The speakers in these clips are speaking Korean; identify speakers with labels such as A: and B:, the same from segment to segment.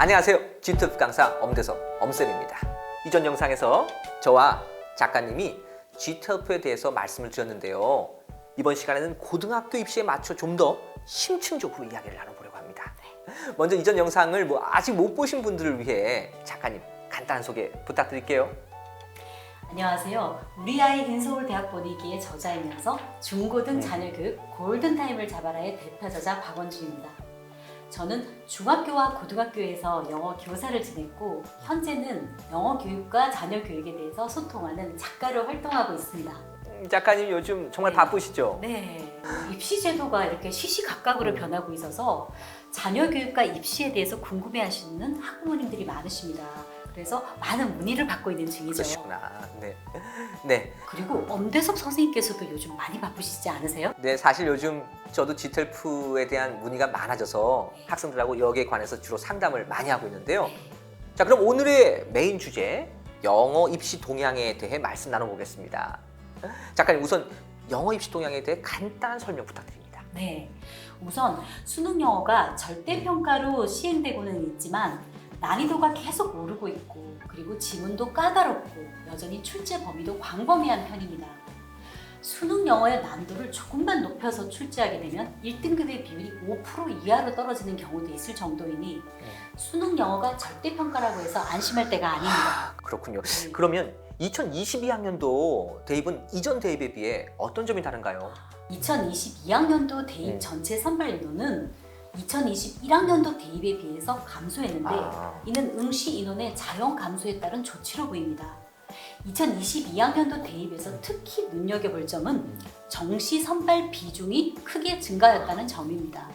A: 안녕하세요. G투 강사 엄대섭 엄쌤입니다. 이전 영상에서 저와 작가님이 G투에 대해서 말씀을 드렸는데요. 이번 시간에는 고등학교 입시에 맞춰 좀 더 심층적으로 이야기를 나눠보려고 합니다. 먼저 이전 영상을 아직 못 보신 분들을 위해 작가님 간단한 소개 부탁드릴게요.
B: 안녕하세요. 우리 아이 인서울대학 보내기의 저자이면서 중고등 자녀교육 골든타임을 잡아라의 대표 저자 박원주입니다. 저는 중학교와 고등학교에서 영어 교사를 지냈고 현재는 영어 교육과 자녀 교육에 대해서 소통하는 작가로 활동하고 있습니다.
A: 작가님 요즘 정말 바쁘시죠?
B: 네. 입시 제도가 이렇게 시시각각으로 변하고 있어서 자녀 교육과 입시에 대해서 궁금해하시는 학부모님들이 많으십니다. 그래서 많은 문의를 받고 있는 중이죠.
A: 그러시구나. 네.
B: 그리고 엄대섭 선생님께서도 요즘 많이 바쁘시지 않으세요?
A: 네, 사실 요즘 저도 G투에 대한 문의가 많아져서 학생들하고 여기에 관해서 주로 상담을 많이 하고 있는데요. 자, 그럼 오늘의 메인 주제 영어 입시 동향에 대해 말씀 나눠보겠습니다. 작가님, 우선 영어 입시 동향에 대해 간단한 설명 부탁드립니다.
B: 네. 우선 수능 영어가 절대평가로 시행되고는 있지만 난이도가 계속 오르고 있고 그리고 지문도 까다롭고 여전히 출제 범위도 광범위한 편입니다. 수능 영어의 난도를 조금만 높여서 출제하게 되면 1등급의 비율이 5% 이하로 떨어지는 경우도 있을 정도이니 수능 영어가 절대평가라고 해서 안심할 때가 아닙니다.
A: 그렇군요.
B: 네.
A: 그러면 2022학년도 대입은 이전 대입에 비해 어떤 점이 다른가요?
B: 2022학년도 대입 전체 선발 인원은 2021학년도 대입에 비해서 감소했는데 이는 응시 인원의 자연 감소에 따른 조치로 보입니다. 2022학년도 대입에서 특히 눈여겨볼 점은 정시 선발 비중이 크게 증가했다는 점입니다.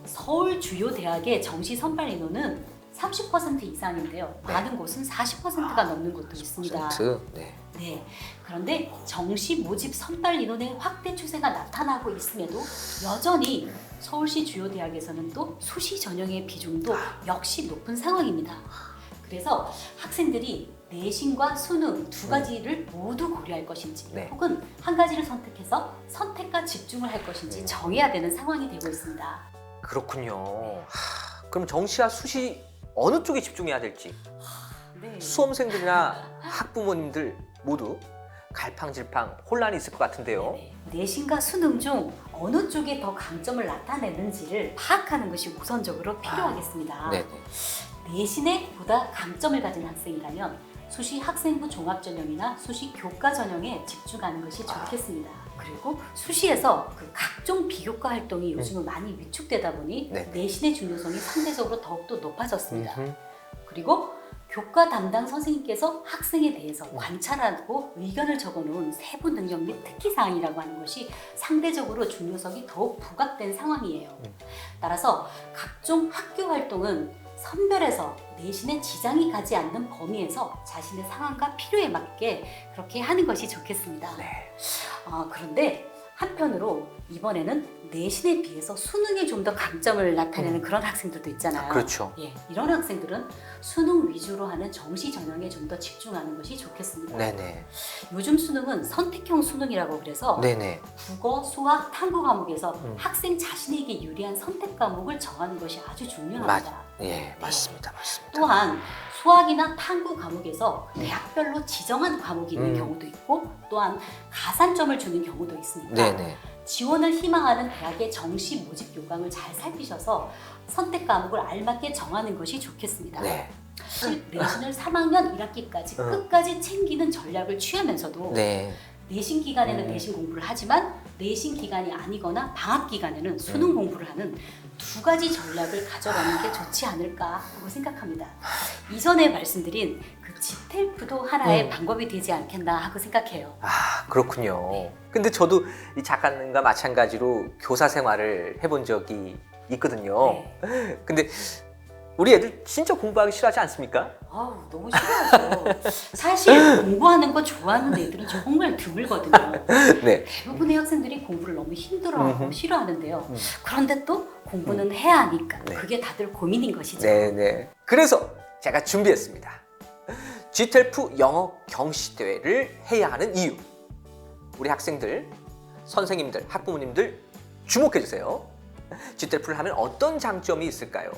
B: 서울 주요 대학의 정시 선발 인원은 30% 이상인데요. 많은 곳은 40%가 넘는 곳도 있습니다. 네. 그런데 정시 모집 선발 인원의 확대 추세가 나타나고 있음에도 여전히 서울시 주요 대학에서는 또 수시 전형의 비중도 역시 높은 상황입니다. 그래서 학생들이 내신과 수능 두 가지를 모두 고려할 것인지 혹은 한 가지를 선택해서 선택과 집중을 할 것인지 정해야 되는 상황이 되고 있습니다.
A: 그렇군요. 그럼 정시와 수시 어느 쪽에 집중해야 될지 수험생들이나 학부모님들 모두 갈팡질팡 혼란이 있을 것 같은데요.
B: 내신과 수능 중 어느 쪽에 더 강점을 나타내는지를 파악하는 것이 우선적으로 필요하겠습니다. 내신에 보다 강점을 가진 학생이라면 수시 학생부 종합전형이나 수시 교과전형에 집중하는 것이 좋겠습니다. 그리고 수시에서 그 각종 비교과 활동이 요즘은 많이 위축되다 보니 내신의 중요성이 상대적으로 더욱더 높아졌습니다. 그리고 교과 담당 선생님께서 학생에 대해서 관찰하고 의견을 적어놓은 세부 능력 및 특기사항이라고 하는 것이 상대적으로 중요성이 더욱 부각된 상황이에요. 따라서 각종 학교 활동은 선별해서 내신에 지장이 가지 않는 범위에서 자신의 상황과 필요에 맞게 그렇게 하는 것이 좋겠습니다. 그런데 한편으로 이번에는 내신에 비해서 수능에 좀 더 강점을 나타내는 그런 학생들도 있잖아요.
A: 그렇죠.
B: 이런 학생들은 수능 위주로 하는 정시 전형에 좀 더 집중하는 것이 좋겠습니다. 요즘 수능은 선택형 수능이라고 그래서 국어, 수학, 탐구 과목에서 학생 자신에게 유리한 선택 과목을 정하는 것이 아주 중요합니다.
A: 맞습니다.
B: 또한 수학이나 탐구 과목에서 대학별로 지정한 과목이 있는 경우도 있고 또한 가산점을 주는 경우도 있으니까 지원을 희망하는 대학의 정시 모집 요강을 잘 살피셔서 선택 과목을 알맞게 정하는 것이 좋겠습니다. 내신을 3학년 1학기까지 끝까지 챙기는 전략을 취하면서도 내신 기간에는 내신 공부를 하지만 내신 기간이 아니거나 방학 기간에는 수능 공부를 하는 두 가지 전략을 가져가는 게 좋지 않을까 하고 생각합니다. 이전에 말씀드린 그 G텔프도 하나의 방법이 되지 않겠나 하고 생각해요.
A: 그렇군요. 근데 저도 이 작가님과 마찬가지로 교사 생활을 해본 적이 있거든요. 근데 우리 애들 진짜 공부하기 싫어하지 않습니까?
B: 너무 싫어하죠. 사실 공부하는 거 좋아하는 애들은 정말 드물거든요. 대부분의 학생들이 공부를 너무 힘들어하고 싫어하는데요. 그런데 또 공부는 해야 하니까 그게 다들 고민인 것이죠.
A: 그래서 제가 준비했습니다. G텔프 영어 경시대회를 해야 하는 이유. 우리 학생들, 선생님들, 학부모님들 주목해주세요. G텔프를 하면 어떤 장점이 있을까요?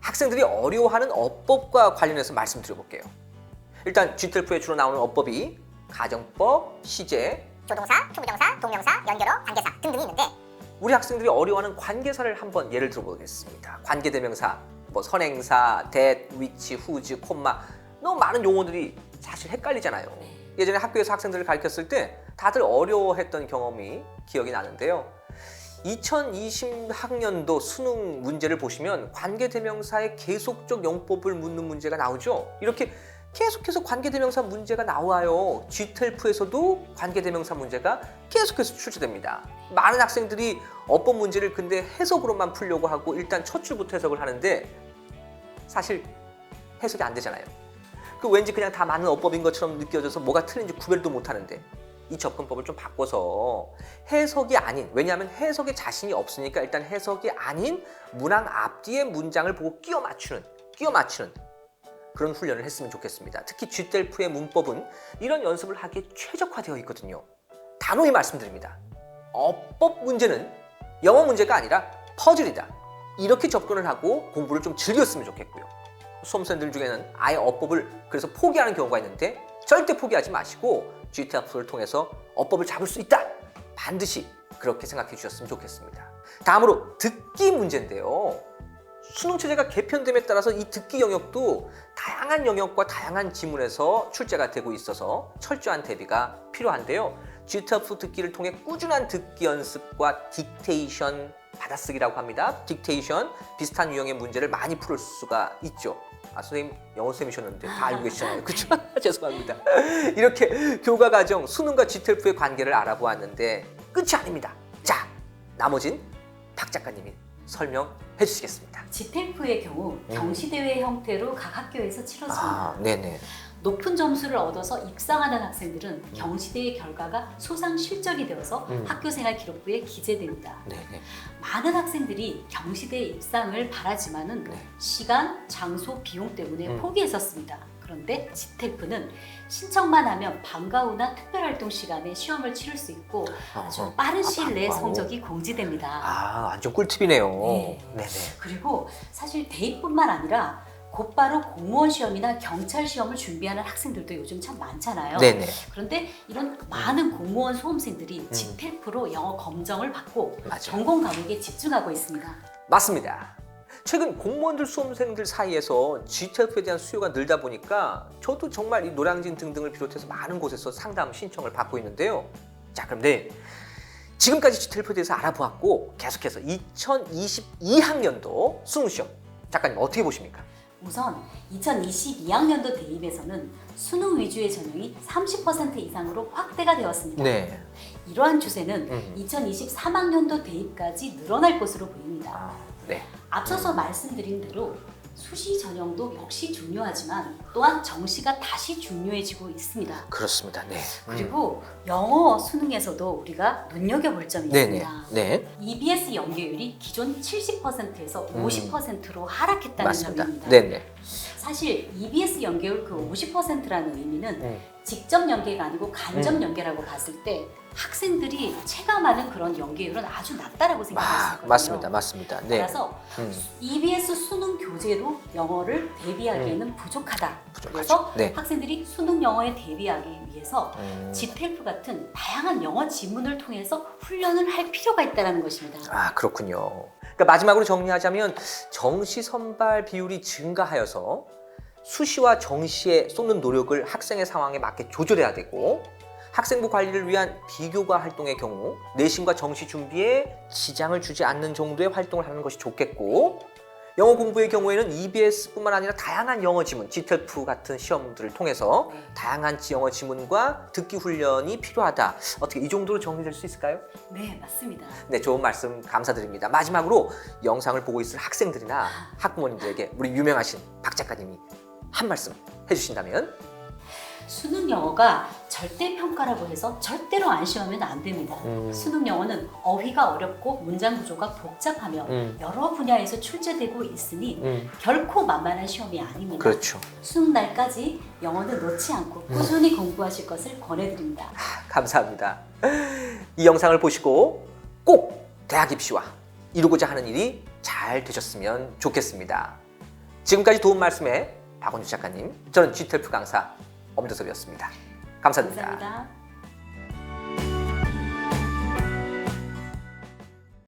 A: 학생들이 어려워하는 어법과 관련해서 말씀드려볼게요. 일단 GTLF에 주로 나오는 어법이 가정법, 시제,
C: 조동사, 투부정사, 동명사, 연결어, 관계사 등등이 있는데
A: 우리 학생들이 어려워하는 관계사를 한번 예를 들어보겠습니다. 관계대명사, 뭐 선행사, that, which, whose, 콤마 너무 많은 용어들이 사실 헷갈리잖아요. 예전에 학교에서 학생들을 가르쳤을 때 다들 어려워했던 경험이 기억이 나는데요. 2020학년도 수능 문제를 보시면 관계대명사의 계속적 용법을 묻는 문제가 나오죠. 이렇게 계속해서 관계대명사 문제가 나와요. GTLF에서도 관계대명사 문제가 계속해서 출제됩니다. 많은 학생들이 어법 문제를 근데 해석으로만 풀려고 하고 일단 첫 줄부터 해석을 하는데 사실 해석이 안 되잖아요. 그 왠지 그냥 다 많은 어법인 것처럼 느껴져서 뭐가 틀린지 구별도 못 하는데 이 접근법을 좀 바꿔서 해석이 아닌, 왜냐하면 해석에 자신이 없으니까 일단 해석이 아닌 문항 앞뒤의 문장을 보고 끼워 맞추는 그런 훈련을 했으면 좋겠습니다. 특히 GTLF의 문법은 이런 연습을 하기에 최적화되어 있거든요. 단호히 말씀드립니다. 어법 문제는 영어 문제가 아니라 퍼즐이다. 이렇게 접근을 하고 공부를 좀 즐겼으면 좋겠고요. 수험생들 중에는 아예 어법을 그래서 포기하는 경우가 있는데 절대 포기하지 마시고 GTLF를 통해서 어법을 잡을 수 있다. 반드시 그렇게 생각해 주셨으면 좋겠습니다. 다음으로 듣기 문제인데요. 수능 체제가 개편됨에 따라서 이 듣기 영역도 다양한 영역과 다양한 지문에서 출제가 되고 있어서 철저한 대비가 필요한데요. GTLF 듣기를 통해 꾸준한 듣기 연습과 딕테이션 받아쓰기라고 합니다. 딕테이션 비슷한 유형의 문제를 많이 풀을 수가 있죠. 선생님 영어 쌤이셨는데 다 알고 계시잖아요. 그렇죠? 죄송합니다. 이렇게 교과 과정 수능과 GTLF의 관계를 알아보았는데 끝이 아닙니다. 자, 나머진 박 작가님이 설명해 주시겠습니다.
B: GTLF의 경우 경시대회 형태로 각 학교에서 치러집니다.
A: 네네.
B: 높은 점수를 얻어서 입상하는 학생들은 경시대회 결과가 수상 실적이 되어서 학교생활 기록부에 기재됩니다.
A: 네네.
B: 많은 학생들이 경시대회 입상을 바라지만은 시간, 장소, 비용 때문에 포기했었습니다. 그런데 GTLF는 신청만 하면 방과 후나 특별활동 시간에 시험을 치를 수 있고 아주 빠른 시일 내에 성적이 공지됩니다.
A: 완전 꿀팁이네요.
B: 네.
A: 네네.
B: 그리고 사실 대입뿐만 아니라 곧바로 공무원 시험이나 경찰 시험을 준비하는 학생들도 요즘 참 많잖아요.
A: 네네.
B: 그런데 이런 많은 공무원 수험생들이 GTLF로 영어 검정을 받고
A: 맞아요.
B: 전공 과목에 집중하고 있습니다.
A: 맞습니다. 최근 공무원들 수험생들 사이에서 GTLF에 대한 수요가 늘다 보니까 저도 정말 이 노량진 등등을 비롯해서 많은 곳에서 상담 신청을 받고 있는데요. 자, 그럼 지금까지 GTLF에 대해서 알아보았고 계속해서 2022학년도 수능시험 작가님 어떻게 보십니까?
B: 우선 2022학년도 대입에서는 수능 위주의 전형이 30% 이상으로 확대가 되었습니다.
A: 네.
B: 이러한 추세는 2023학년도 대입까지 늘어날 것으로 보입니다.
A: 네.
B: 앞서서 말씀드린 대로 수시 전형도 역시 중요하지만 또한 정시가 다시 중요해지고 있습니다.
A: 그렇습니다. 네.
B: 그리고 영어 수능에서도 우리가 눈여겨볼 점이 있습니다.
A: 네.
B: EBS 연계율이 기존 70%에서 50%로 하락했다는
A: 맞습니다.
B: 점입니다.
A: 네네.
B: 사실 EBS 연계율 그 50%라는 의미는 직접 연계가 아니고 간접 연계라고 봤을 때 학생들이 체감하는 그런 연계율은 아주 낮다라고 생각할 수 있거든요.
A: 맞습니다. 네.
B: 따라서 EBS 수능 교재로 영어를 대비하기에는 부족하다.
A: 부족하죠.
B: 그래서
A: 네.
B: 학생들이 수능 영어에 대비하기 위해서 GTLF 같은 다양한 영어 지문을 통해서 훈련을 할 필요가 있다는 것입니다.
A: 그렇군요. 그러니까 마지막으로 정리하자면 정시 선발 비율이 증가하여서 수시와 정시에 쏟는 노력을 학생의 상황에 맞게 조절해야 되고 학생부 관리를 위한 비교과 활동의 경우 내신과 정시 준비에 지장을 주지 않는 정도의 활동을 하는 것이 좋겠고 영어 공부의 경우에는 EBS뿐만 아니라 다양한 영어 지문, GTLF 같은 시험들을 통해서 다양한 영어 지문과 듣기 훈련이 필요하다. 어떻게 이 정도로 정리될 수 있을까요?
B: 네, 맞습니다.
A: 네, 좋은 말씀 감사드립니다. 마지막으로 영상을 보고 있을 학생들이나 학부모님들에게 우리 유명하신 박 작가님이 한 말씀 해주신다면?
B: 수능 영어가 절대 평가라고 해서 절대로 안심하면 안 됩니다. 수능 영어는 어휘가 어렵고 문장 구조가 복잡하며 여러 분야에서 출제되고 있으니 결코 만만한 시험이 아닙니다.
A: 그렇죠.
B: 수능 날까지 영어는 놓지 않고 꾸준히 공부하실 것을 권해드립니다.
A: 감사합니다. 이 영상을 보시고 꼭 대학 입시와 이루고자 하는 일이 잘 되셨으면 좋겠습니다. 지금까지 도움 말씀에 박원주 작가님, 저는 GTLF 강사 엄대섭이었습니다. 감사드립니다.
B: 감사합니다.